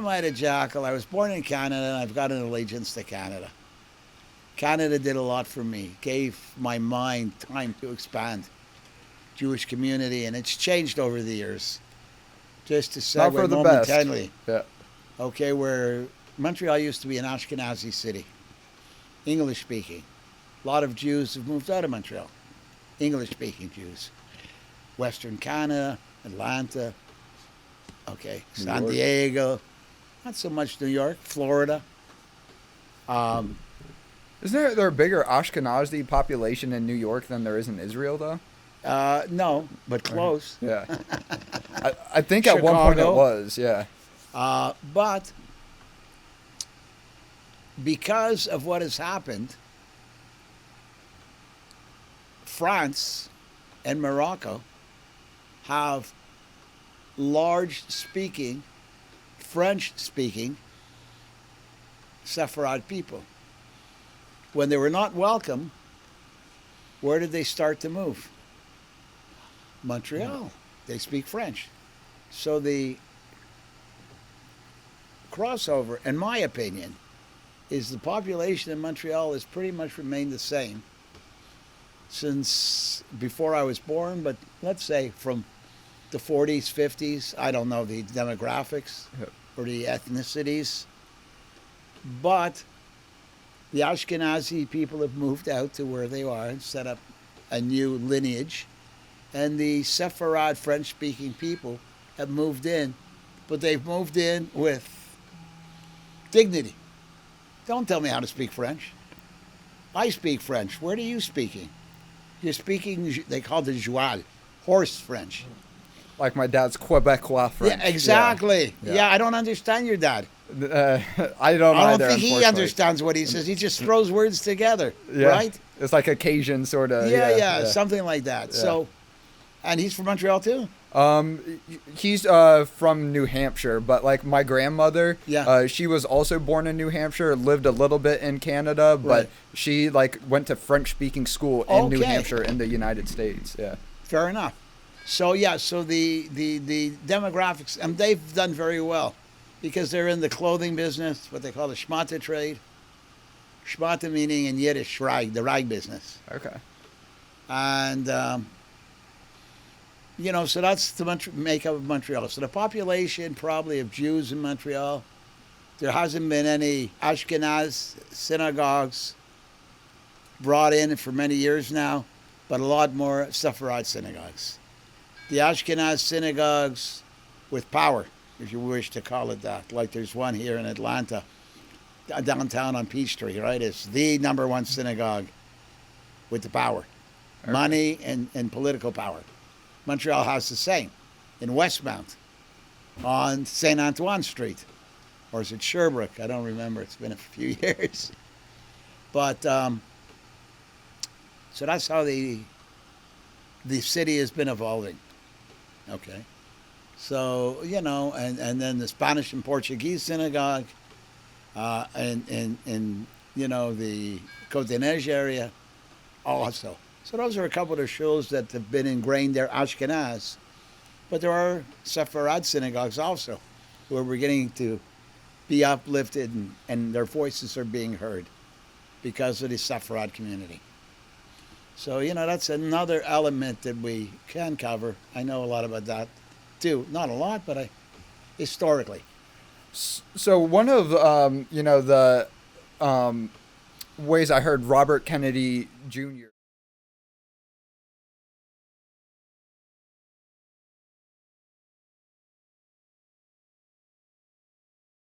I had a jackal. I was born in Canada, and I've got an allegiance to Canada. Canada did a lot for me, gave my mind time to expand. Jewish community, and it's changed over the years. Just to Not for segue the best. momentarily, Yeah. okay, where Montreal used to be an Ashkenazi city, English speaking. A lot of Jews have moved out of Montreal, English speaking Jews. Western Canada, Atlanta, okay, New San York. Diego, not so much New York, Florida. Um, Isn't there a bigger Ashkenazi population in New York than there is in Israel, though? no, but close. Yeah. I think at one point it Chicago. was, yeah. But because of what has happened, France and Morocco have large speaking, French speaking Sepharad people. When they were not welcome, where did they start to move? Montreal. They speak French. So the crossover, in my opinion, is the population in Montreal has pretty much remained the same since before I was born, but let's say from the 40s, 50s. I don't know the demographics Yep. or the ethnicities, but the Ashkenazi people have moved out to where they are and set up a new lineage, and the Sepharad French-speaking people have moved in, but they've moved in with dignity. Don't tell me how to speak French. I speak French. Where are you speaking? You're speaking, they call it joual, horse French. Like my dad's Quebecois French. Yeah, exactly. Yeah. Yeah, I don't understand your dad. I don't I either, don't think he unfortunately. understands what he says. He just throws words together, Yeah. right? It's like a Cajun sort of. Yeah, something like that. Yeah. So, and he's from Montreal too? He's from New Hampshire, but like my grandmother, Yeah. she was also born in New Hampshire, lived a little bit in Canada, but Right. she like went to French-speaking school in New Okay. Hampshire in the United States. Yeah. Fair enough. So yeah, so the demographics, and they've done very well because they're in the clothing business, what they call the schmata trade. Schmata meaning in Yiddish rag, the rag business. Okay. And so that's the makeup of Montreal. So the population probably of Jews in Montreal, there hasn't been any Ashkenaz synagogues brought in for many years now, but a lot more Sepharad synagogues. The Ashkenaz synagogues with power, if you wish to call it that, like there's one here in Atlanta, downtown on Peachtree, right? It's the number one synagogue with the power, Okay. money and political power. Montreal has the same in Westmount on St. Antoine Street. Or is it Sherbrooke? I don't remember. It's been a few years. But so that's how the city has been evolving. Okay. So, and then the Spanish and Portuguese synagogue and the Côte des Neiges area also. So those are a couple of the shuls that have been ingrained there, Ashkenaz. But there are Sepharad synagogues also who are beginning to be uplifted and their voices are being heard because of the Sepharad community. So, that's another element that we can cover. I know a lot about that too. Not a lot, but historically. So one of the ways I heard Robert Kennedy Jr.